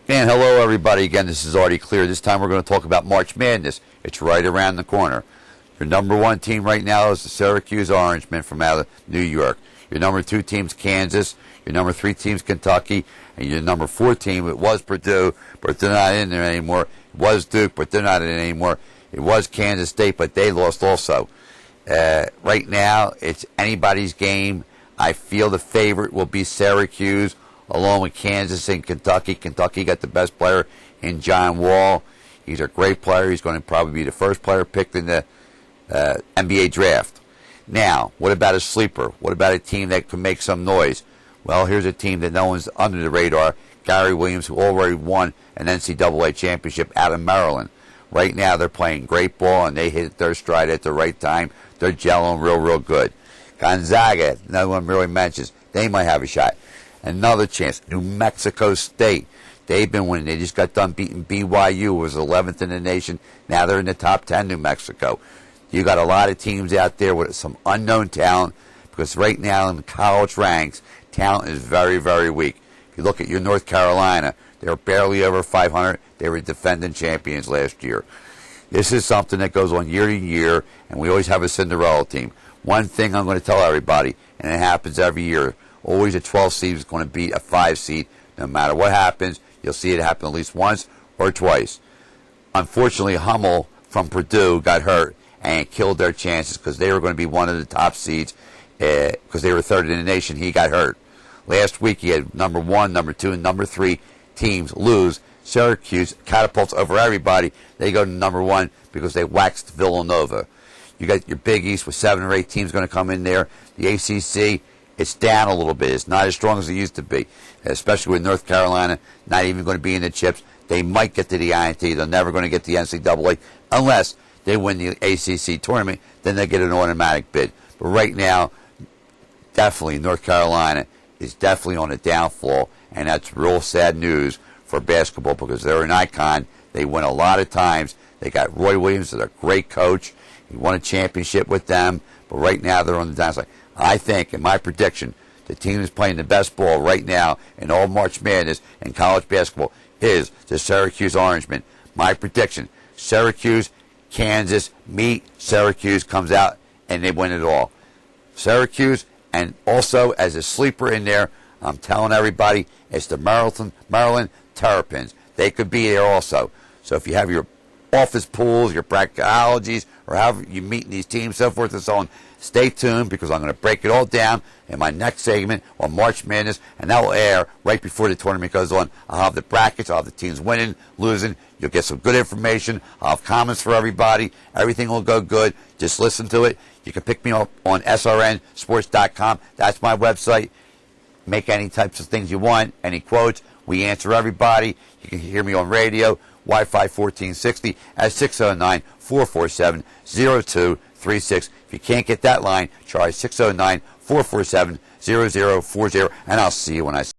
And hello, everybody. Again, this is Artie Clear. This time we're going to talk about March Madness. It's right around the corner. Your number one team right now is the Syracuse Orangemen from out of New York. Your number two team's Kansas. Your number three team's Kentucky. And your number four team, it was Purdue, but they're not in there anymore. It was Duke, but they're not in it anymore. It was Kansas State, but they lost also. Right now, it's anybody's game. I feel the favorite will be Syracuse, along with Kansas and Kentucky. Kentucky got the best player in John Wall. He's a great player. He's going to probably be the first player picked in the NBA draft. Now, what about a sleeper? What about a team that can make some noise? Well, here's a team that no one's under the radar. Gary Williams, who already won an NCAA championship out of Maryland. Right now, they're playing great ball, and they hit their stride at the right time. They're gelling real good. Gonzaga, no one really mentions. They might have a shot. Another chance. New Mexico State. They've been winning. They just got done beating BYU, who was 11th in the nation. Now they're in the top 10, New Mexico. You got a lot of teams out there with some unknown talent, because right now in the college ranks, talent is very weak. If you look at your North Carolina, they're barely over 500. They were defending champions last year. This is something that goes on year to year, and we always have a Cinderella team. One thing I'm going to tell everybody, and it happens every year, always a 12 seed is going to beat a 5 seed. No matter what happens, you'll see it happen at least once or twice. Unfortunately, Hummel from Purdue got hurt and killed their chances because they were going to be one of the top seeds because they were third in the nation. He got hurt. Last week, he had number 1, number 2, and number 3 teams lose. Syracuse catapults over everybody. They go to number 1 because they waxed Villanova. You got your Big East with 7 or 8 teams going to come in there. The ACC, it's down a little bit. It's not as strong as it used to be, especially with North Carolina not even going to be in the chips. They might get to the INT. They're never going to get to the NCAA unless they win the ACC tournament. Then they get an automatic bid. But right now, definitely North Carolina is definitely on a downfall, and that's real sad news for basketball because they're an icon. They win a lot of times. They got Roy Williams, they're a great coach. He won a championship with them, but right now they're on the downside. I think, in my prediction, the team that's playing the best ball right now in all March Madness and college basketball is the Syracuse Orangemen. My prediction, Syracuse, Kansas meet, Syracuse comes out, and they win it all. Syracuse, and also as a sleeper in there, I'm telling everybody, it's the Maryland Terrapins. They could be there also. So if you have your office pools, your practicologies, or however you meet these teams, so forth and so on, stay tuned because I'm going to break it all down in my next segment on March Madness, and that will air right before the tournament goes on. I'll have the brackets, I'll have the teams winning, losing. You'll get some good information. I'll have comments for everybody. Everything will go good. Just listen to it. You can pick me up on srnsports.com. That's my website. Make any types of things you want, any quotes. We answer everybody. You can hear me on radio, Wi-Fi 1460 at 609-447-0236. If you can't get that line, try 609-447-0040, and I'll see you when I see you.